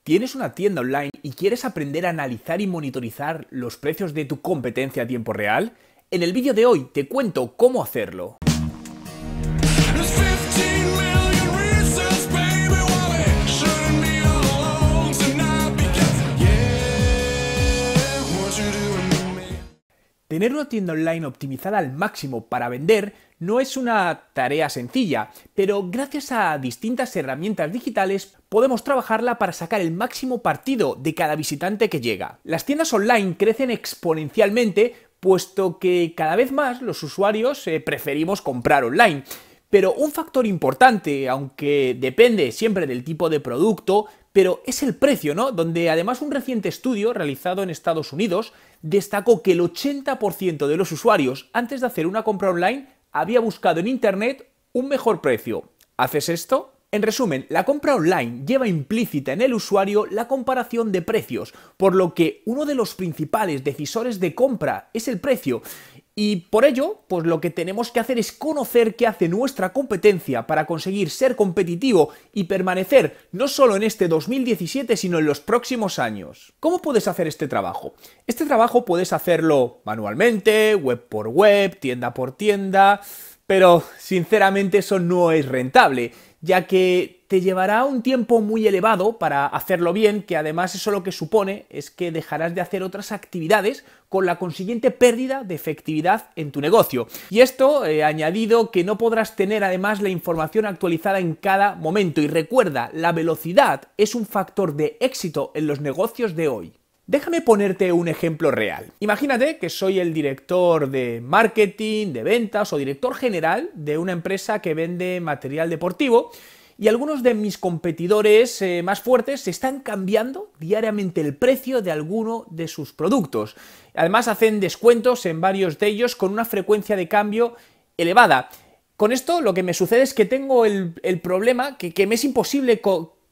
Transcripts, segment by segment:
¿Tienes una tienda online y quieres aprender a analizar y monitorizar los precios de tu competencia a tiempo real? En el vídeo de hoy te cuento cómo hacerlo. Tener una tienda online optimizada al máximo para vender no es una tarea sencilla, pero gracias a distintas herramientas digitales podemos trabajarla para sacar el máximo partido de cada visitante que llega. Las tiendas online crecen exponencialmente, puesto que cada vez más los usuarios preferimos comprar online. Pero un factor importante, aunque depende siempre del tipo de producto, pero es el precio, ¿no? Donde además un reciente estudio realizado en Estados Unidos destacó que el 80% de los usuarios antes de hacer una compra online había buscado en internet un mejor precio. ¿Haces esto? En resumen, la compra online lleva implícita en el usuario la comparación de precios, por lo que uno de los principales decisores de compra es el precio. Y por ello, pues lo que tenemos que hacer es conocer qué hace nuestra competencia para conseguir ser competitivo y permanecer no solo en este 2017, sino en los próximos años. ¿Cómo puedes hacer este trabajo? Este trabajo puedes hacerlo manualmente, web por web, tienda por tienda, pero sinceramente eso no es rentable, ya que te llevará un tiempo muy elevado para hacerlo bien, que además eso lo que supone es que dejarás de hacer otras actividades con la consiguiente pérdida de efectividad en tu negocio. Y esto añadido que no podrás tener además la información actualizada en cada momento. Y recuerda, la velocidad es un factor de éxito en los negocios de hoy. Déjame ponerte un ejemplo real. Imagínate que soy el director de marketing, de ventas o director general de una empresa que vende material deportivo y algunos de mis competidores más fuertes están cambiando diariamente el precio de alguno de sus productos. Además hacen descuentos en varios de ellos con una frecuencia de cambio elevada. Con esto lo que me sucede es que tengo el problema que me es imposible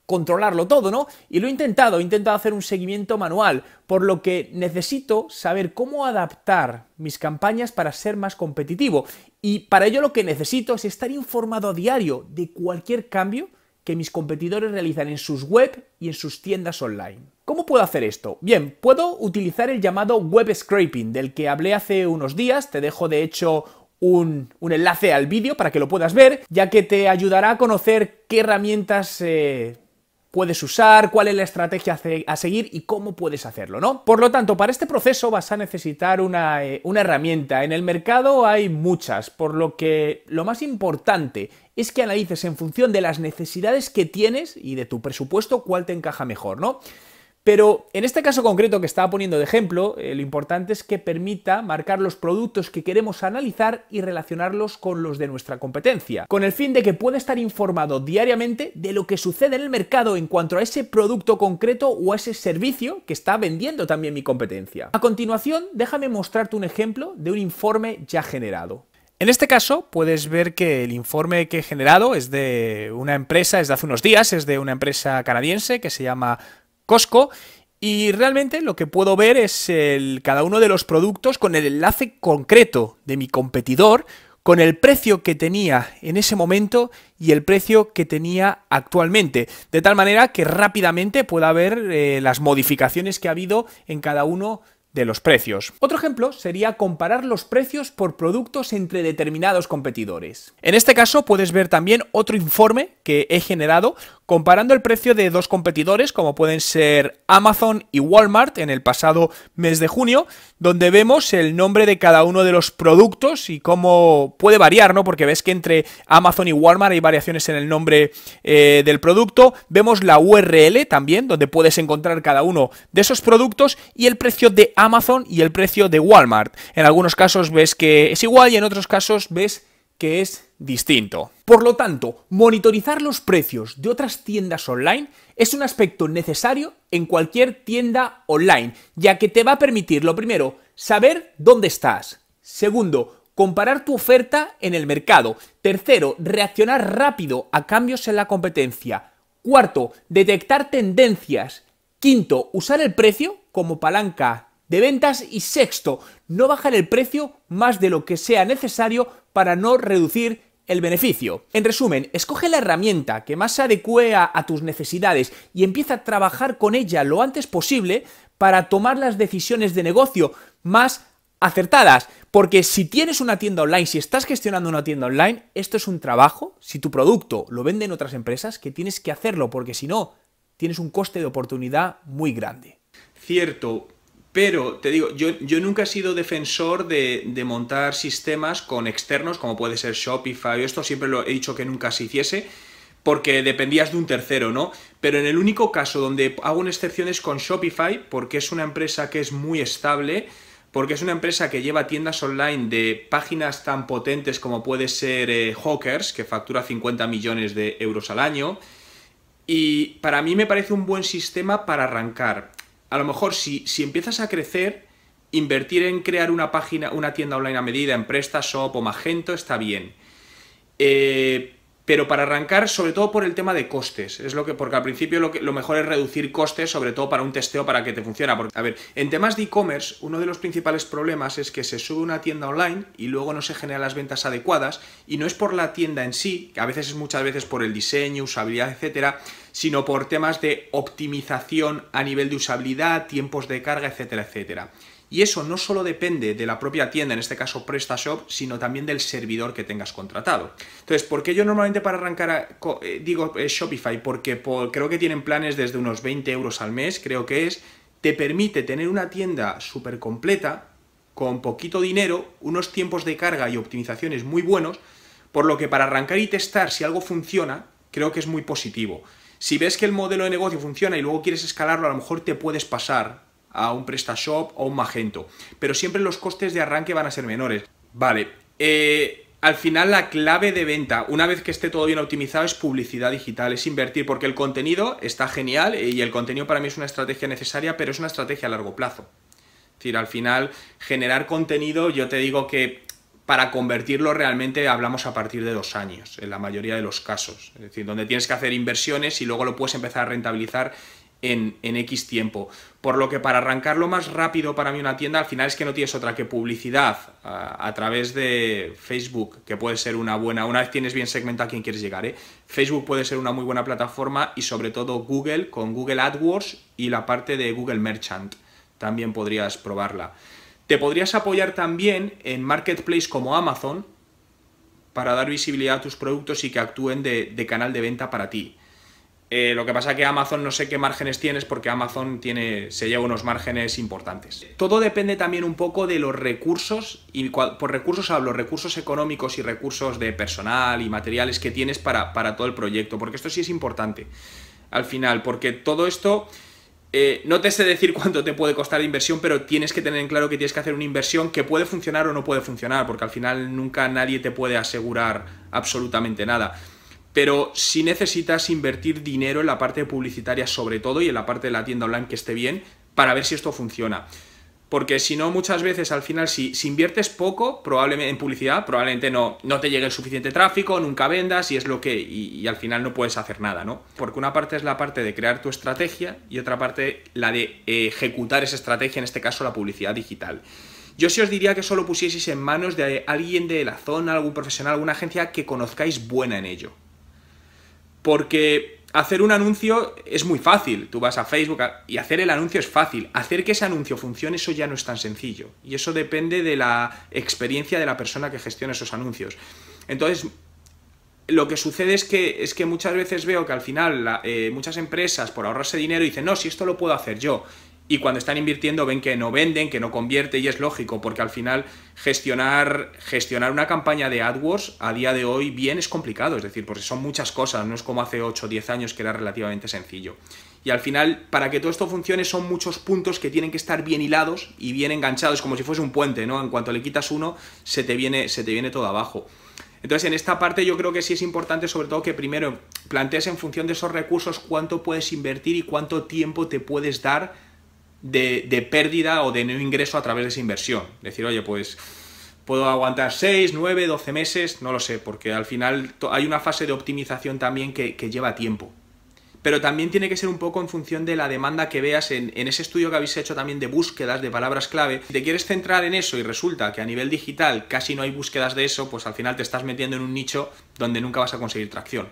controlarlo todo, ¿no? Y lo he intentado hacer un seguimiento manual, por lo que necesito saber cómo adaptar mis campañas para ser más competitivo. Y para ello lo que necesito es estar informado a diario de cualquier cambio que mis competidores realizan en sus web y en sus tiendas online. ¿Cómo puedo hacer esto? Bien, puedo utilizar el llamado web scraping, del que hablé hace unos días. Te dejo de hecho un enlace al vídeo para que lo puedas ver, ya que te ayudará a conocer qué herramientas puedes usar, cuál es la estrategia a seguir y cómo puedes hacerlo, ¿no? Por lo tanto, para este proceso vas a necesitar una herramienta. En el mercado hay muchas, por lo que lo más importante es que analices en función de las necesidades que tienes y de tu presupuesto cuál te encaja mejor, ¿no? Pero en este caso concreto que estaba poniendo de ejemplo, lo importante es que permita marcar los productos que queremos analizar y relacionarlos con los de nuestra competencia, con el fin de que pueda estar informado diariamente de lo que sucede en el mercado en cuanto a ese producto concreto o a ese servicio que está vendiendo también mi competencia. A continuación, déjame mostrarte un ejemplo de un informe ya generado. En este caso puedes ver que el informe que he generado es de una empresa, es de hace unos días, es de una empresa canadiense que se llama Costco, y realmente lo que puedo ver es cada uno de los productos con el enlace concreto de mi competidor, con el precio que tenía en ese momento y el precio que tenía actualmente, de tal manera que rápidamente pueda ver las modificaciones que ha habido en cada uno de los precios. Otro ejemplo sería comparar los precios por productos entre determinados competidores. En este caso puedes ver también otro informe que he generado comparando el precio de dos competidores como pueden ser Amazon y Walmart en el pasado mes de junio, donde vemos el nombre de cada uno de los productos y cómo puede variar, ¿no? Porque ves que entre Amazon y Walmart hay variaciones en el nombre del producto. Vemos la URL también, donde puedes encontrar cada uno de esos productos y el precio de Amazon y el precio de Walmart. En algunos casos ves que es igual y en otros casos ves que es distinto. Por lo tanto, monitorizar los precios de otras tiendas online es un aspecto necesario en cualquier tienda online, ya que te va a permitir, lo primero, saber dónde estás. Segundo, comparar tu oferta en el mercado. Tercero, reaccionar rápido a cambios en la competencia. Cuarto, detectar tendencias. Quinto, usar el precio como palanca de ventas. Y sexto, no bajar el precio más de lo que sea necesario para no reducir el beneficio. En resumen, escoge la herramienta que más se adecue a tus necesidades y empieza a trabajar con ella lo antes posible para tomar las decisiones de negocio más acertadas. Porque si tienes una tienda online, si estás gestionando una tienda online, esto es un trabajo, si tu producto lo venden otras empresas, que tienes que hacerlo, porque si no, tienes un coste de oportunidad muy grande. Cierto, pero te digo, yo nunca he sido defensor de montar sistemas con externos, como puede ser Shopify, esto siempre lo he dicho que nunca se hiciese, porque dependías de un tercero, ¿no? Pero en el único caso donde hago una excepción es con Shopify, porque es una empresa que es muy estable, porque es una empresa que lleva tiendas online de páginas tan potentes como puede ser Hawkers, que factura 50 millones de euros al año, y para mí me parece un buen sistema para arrancar. A lo mejor si empiezas a crecer, invertir en crear una página, una tienda online a medida en PrestaShop o Magento está bien. Pero para arrancar, sobre todo por el tema de costes, porque al principio lo mejor es reducir costes, sobre todo para un testeo para que te funcione. Porque, a ver, en temas de e-commerce, uno de los principales problemas es que se sube una tienda online y luego no se generan las ventas adecuadas, y no es por la tienda en sí, que a veces es muchas veces por el diseño, usabilidad, etcétera, sino por temas de optimización a nivel de usabilidad, tiempos de carga, etcétera, etcétera. Y eso no solo depende de la propia tienda, en este caso PrestaShop, sino también del servidor que tengas contratado. Entonces, ¿por qué yo normalmente para arrancar digo Shopify? Porque creo que tienen planes desde unos 20 euros al mes, creo que es, te permite tener una tienda súper completa, con poquito dinero, unos tiempos de carga y optimizaciones muy buenos, por lo que para arrancar y testar si algo funciona, creo que es muy positivo. Si ves que el modelo de negocio funciona y luego quieres escalarlo, a lo mejor te puedes pasar a un PrestaShop o un Magento, pero siempre los costes de arranque van a ser menores. Vale, al final la clave de venta, una vez que esté todo bien optimizado, es publicidad digital, es invertir, porque el contenido está genial y el contenido para mí es una estrategia necesaria, pero es una estrategia a largo plazo. Es decir, al final, generar contenido, yo te digo que para convertirlo realmente hablamos a partir de 2 años, en la mayoría de los casos. Es decir, donde tienes que hacer inversiones y luego lo puedes empezar a rentabilizar en X tiempo. Por lo que para arrancarlo más rápido para mí una tienda, al final es que no tienes otra que publicidad a través de Facebook, que puede ser una buena, una vez tienes bien segmentado a quién quieres llegar, Facebook puede ser una muy buena plataforma, y sobre todo Google, con Google AdWords y la parte de Google Merchant, también podrías probarla. Te podrías apoyar también en Marketplace como Amazon para dar visibilidad a tus productos y que actúen de canal de venta para ti. Lo que pasa es que Amazon no sé qué márgenes tienes, porque Amazon se lleva unos márgenes importantes. Todo depende también un poco de los recursos, y por recursos hablo recursos económicos y recursos de personal y materiales que tienes para todo el proyecto, porque esto sí es importante al final, porque todo esto, no te sé decir cuánto te puede costar de inversión, pero tienes que tener en claro que tienes que hacer una inversión que puede funcionar o no puede funcionar, porque al final nunca nadie te puede asegurar absolutamente nada. Pero sí necesitas invertir dinero en la parte publicitaria sobre todo, y en la parte de la tienda online que esté bien, para ver si esto funciona. Porque si no, muchas veces al final, si inviertes poco probablemente en publicidad, probablemente no te llegue el suficiente tráfico, nunca vendas, y al final no puedes hacer nada, ¿no? Porque una parte es la parte de crear tu estrategia y otra parte la de ejecutar esa estrategia, en este caso la publicidad digital. Yo sí os diría que solo pusieseis en manos de alguien de la zona, algún profesional, alguna agencia que conozcáis buena en ello. Porque hacer un anuncio es muy fácil, tú vas a Facebook y hacer el anuncio es fácil. Hacer que ese anuncio funcione, eso ya no es tan sencillo. Y eso depende de la experiencia de la persona que gestiona esos anuncios. Entonces, lo que sucede es que muchas veces veo que al final muchas empresas, por ahorrarse dinero, dicen, no, si esto lo puedo hacer yo. Y cuando están invirtiendo ven que no venden, que no convierte, y es lógico, porque al final gestionar una campaña de AdWords a día de hoy bien es complicado, es decir, porque son muchas cosas, no es como hace 8 o 10 años que era relativamente sencillo. Y al final, para que todo esto funcione, son muchos puntos que tienen que estar bien hilados y bien enganchados, como si fuese un puente, ¿no? En cuanto le quitas uno, se te viene todo abajo. Entonces, en esta parte yo creo que sí es importante, sobre todo, que primero plantees en función de esos recursos cuánto puedes invertir y cuánto tiempo te puedes dar de pérdida o de no ingreso a través de esa inversión. Decir, oye, pues puedo aguantar 6, 9, 12 meses, no lo sé, porque al final hay una fase de optimización también que lleva tiempo. pero también tiene que ser un poco en función de la demanda que veas en ese estudio que habéis hecho también de búsquedas, de palabras clave. Si te quieres centrar en eso y resulta que a nivel digital casi no hay búsquedas de eso, pues al final te estás metiendo en un nicho donde nunca vas a conseguir tracción.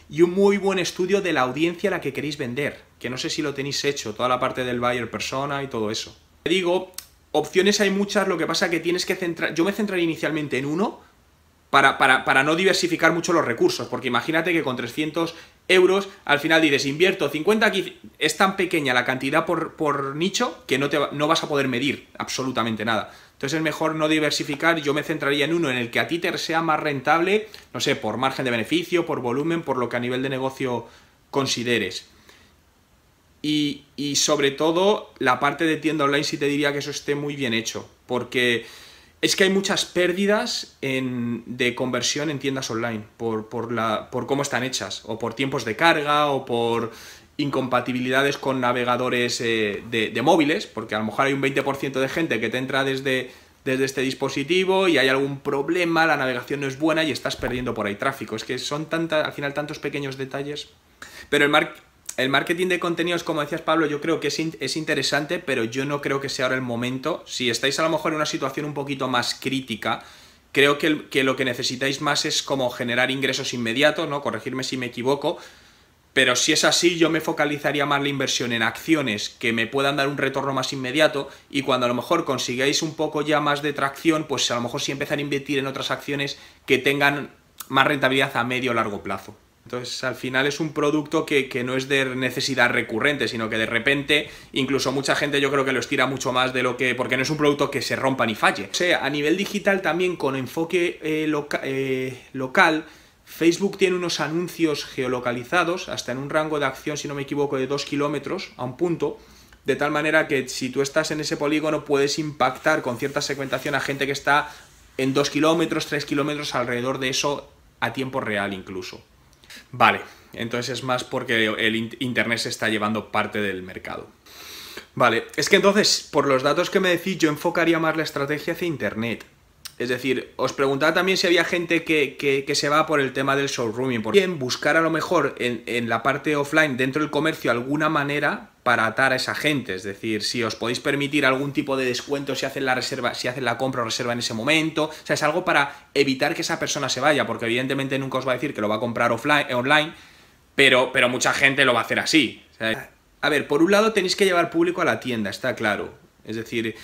Y un muy buen estudio de la audiencia a la que queréis vender, que no sé si lo tenéis hecho, toda la parte del buyer persona y todo eso. Te digo, opciones hay muchas, lo que pasa que tienes que centrar... Yo me centraré inicialmente en uno para no diversificar mucho los recursos, porque imagínate que con 300 euros al final dices, invierto 50 aquí, es tan pequeña la cantidad por nicho que no vas a poder medir absolutamente nada. Entonces es mejor no diversificar, yo me centraría en uno en el que a ti te sea más rentable, no sé, por margen de beneficio, por volumen, por lo que a nivel de negocio consideres. Y sobre todo la parte de tienda online sí te diría que eso esté muy bien hecho, porque es que hay muchas pérdidas de conversión en tiendas online por cómo están hechas, o por tiempos de carga, o por incompatibilidades con navegadores de móviles, porque a lo mejor hay un 20% de gente que te entra desde este dispositivo y hay algún problema, la navegación no es buena y estás perdiendo por ahí tráfico. Es que son al final tantos pequeños detalles. Pero el marketing de contenidos, como decías, Pablo, yo creo que es interesante, pero yo no creo que sea ahora el momento. Si estáis a lo mejor en una situación un poquito más crítica, creo que lo que necesitáis más es como generar ingresos inmediatos, ¿no? Corregirme si me equivoco, pero si es así, yo me focalizaría más la inversión en acciones que me puedan dar un retorno más inmediato, y cuando a lo mejor consigáis un poco ya más de tracción, pues a lo mejor sí empezar a invertir en otras acciones que tengan más rentabilidad a medio o largo plazo. Entonces, al final es un producto que no es de necesidad recurrente, sino que de repente, incluso mucha gente yo creo que lo estira mucho más de lo que... porque no es un producto que se rompa ni falle. O sea, a nivel digital también, con enfoque local, Facebook tiene unos anuncios geolocalizados, hasta en un rango de acción, si no me equivoco, de 2 kilómetros a un punto, de tal manera que si tú estás en ese polígono puedes impactar con cierta segmentación a gente que está en 2 kilómetros, 3 kilómetros, alrededor de eso, a tiempo real incluso. Vale, entonces es más porque el internet se está llevando parte del mercado. Vale, es que entonces, por los datos que me decís, yo enfocaría más la estrategia hacia internet. Es decir, os preguntaba también si había gente que se va por el tema del showrooming. Por bien, buscar a lo mejor en la parte offline, dentro del comercio, alguna manera para atar a esa gente. Es decir, si os podéis permitir algún tipo de descuento si hacen la reserva, si hacen la compra o reserva en ese momento. O sea, es algo para evitar que esa persona se vaya, porque evidentemente nunca os va a decir que lo va a comprar online, pero mucha gente lo va a hacer así. O sea, a ver, por un lado tenéis que llevar público a la tienda, está claro. Es decir,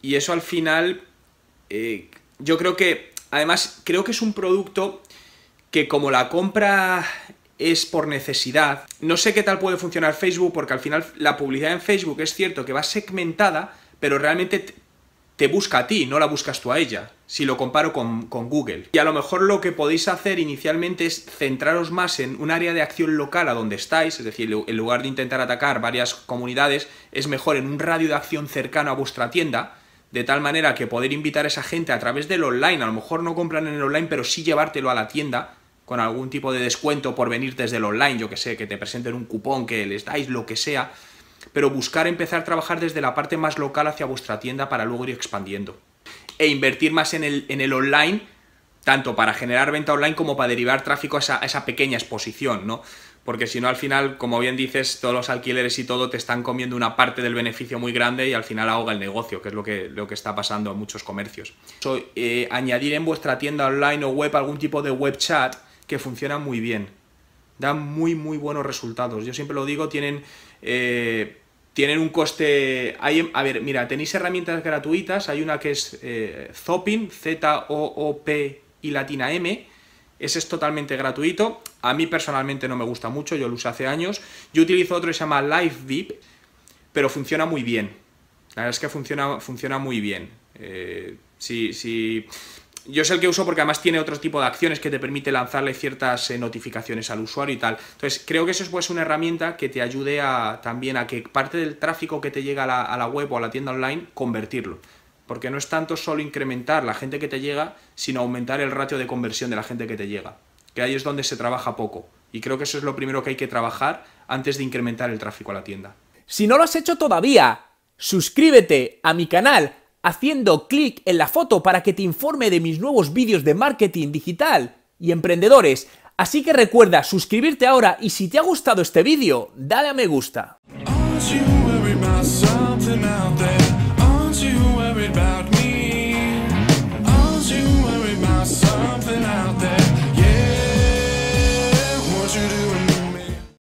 y eso al final... yo creo que, además, creo que es un producto que como la compra es por necesidad, no sé qué tal puede funcionar Facebook, porque al final la publicidad en Facebook es cierto que va segmentada, pero realmente te busca a ti, no la buscas tú a ella, si lo comparo con Google. Y a lo mejor lo que podéis hacer inicialmente es centraros más en un área de acción local a donde estáis, es decir, en lugar de intentar atacar varias comunidades, es mejor en un radio de acción cercano a vuestra tienda, de tal manera que poder invitar a esa gente a través del online, a lo mejor no compran en el online, pero sí llevártelo a la tienda con algún tipo de descuento por venir desde el online, yo que sé, que te presenten un cupón, que les dais, lo que sea, pero buscar empezar a trabajar desde la parte más local hacia vuestra tienda para luego ir expandiendo. E invertir más en el online, tanto para generar venta online como para derivar tráfico a esa pequeña exposición, ¿no? Porque si no, al final, como bien dices, todos los alquileres y todo te están comiendo una parte del beneficio muy grande y al final ahoga el negocio, que es lo que está pasando en muchos comercios. Añadir en vuestra tienda online o web algún tipo de web chat que funciona muy bien. Da muy buenos resultados. Yo siempre lo digo, tienen un coste... a ver, mira, tenéis herramientas gratuitas. Hay una que es Zoopin, Z-O-O-P y latina M. Ese es totalmente gratuito. A mí personalmente no me gusta mucho, yo lo usé hace años. Yo utilizo otro que se llama LiveVip, pero funciona muy bien. La verdad es que funciona muy bien. Yo es el que uso porque además tiene otro tipo de acciones que te permite lanzarle ciertas notificaciones al usuario y tal. Entonces creo que eso es pues una herramienta que te ayude también a que parte del tráfico que te llega a la web o a la tienda online, convertirlo. Porque no es tanto solo incrementar la gente que te llega, sino aumentar el ratio de conversión de la gente que te llega. Que ahí es donde se trabaja poco. Y creo que eso es lo primero que hay que trabajar antes de incrementar el tráfico a la tienda. Si no lo has hecho todavía, suscríbete a mi canal haciendo clic en la foto para que te informe de mis nuevos vídeos de marketing digital y emprendedores. Así que recuerda suscribirte ahora y si te ha gustado este vídeo, dale a me gusta. Aren't you worried about something out there?